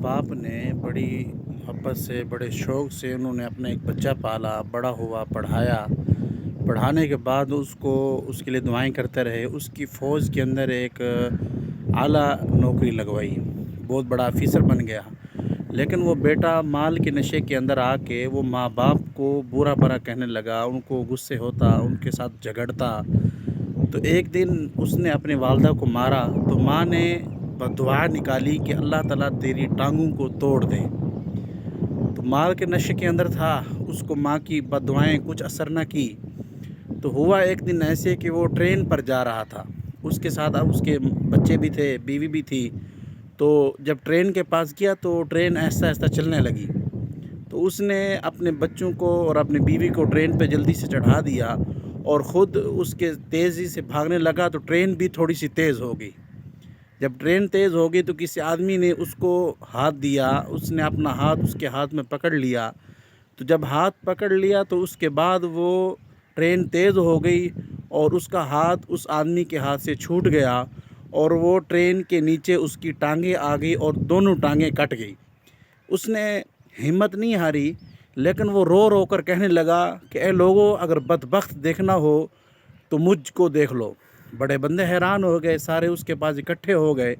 बाप ने बड़ी मोहब्बत से, बड़े शौक़ से उन्होंने अपना एक बच्चा पाला, बड़ा हुआ, पढ़ाया। पढ़ाने के बाद उसको उसके लिए दुआएँ करते रहे। उसकी फ़ौज के अंदर एक आला नौकरी लगवाई, बहुत बड़ा ऑफ़िसर बन गया। लेकिन वो बेटा माल के नशे के अंदर आके वो माँ-बाप को बुरा-भला कहने लगा, उनको गुस्से होता, उनके साथ झगड़ता। तो एक दिन उसने अपनी वालिदा को मारा, तो माँ ने बद्दुआ निकाली कि अल्लाह ताला तेरी टाँगों को तोड़ दे। तो माल के नशे के अंदर था, उसको माँ की बद्दुआएँ कुछ असर न की। तो हुआ एक दिन ऐसे कि वो ट्रेन पर जा रहा था, उसके साथ अब उसके बच्चे भी थे, बीवी भी थी। तो जब ट्रेन के पास गया तो ट्रेन आहिस्ता-आहिस्ता चलने लगी। तो उसने अपने बच्चों को और अपनी बीवी को ट्रेन पे जल्दी से चढ़ा दिया और ख़ुद उसके तेज़ी से भागने लगा, तो ट्रेन भी थोड़ी-सी तेज़ हो गई। जब ट्रेन तेज़ हो गई तो किसी आदमी ने उसको हाथ दिया, उसने अपना हाथ उसके हाथ में पकड़ लिया। तो जब हाथ पकड़ लिया तो उसके बाद वो ट्रेन तेज़ हो गई और उसका हाथ उस आदमी के हाथ से छूट गया और वो ट्रेन के नीचे उसकी टाँगें आ गई और दोनों टाँगें कट गई। उसने हिम्मत नहीं हारी, लेकिन वो रो-रो कर कहने लगा कि ऐ लोगों, अगर बदबख्त देखना हो तो मुझको देख लो। बड़े बंदे हैरान हो गए, सारे उसके पास इकट्ठे हो गए।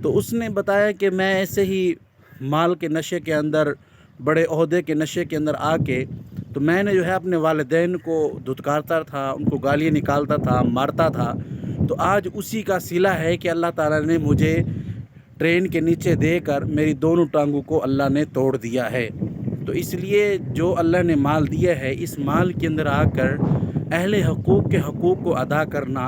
तो उसने बताया कि मैं ऐसे ही माल के नशे के अंदर, बड़े ओहदे के नशे के अंदर आके तो मैंने जो है अपने वालिदैन को धुतकारता था, उनको गालियाँ निकालता था, मारता था। तो आज उसी का सिला है कि अल्लाह ताला ने मुझे ट्रेन के नीचे देकर मेरी दोनों टाँगों को अल्लाह ने तोड़ दिया है। तो इसलिए जो अल्लाह ने माल दिया है, इस माल के अंदर आकर अहले हकूक़ के हकूक़ को अदा करना,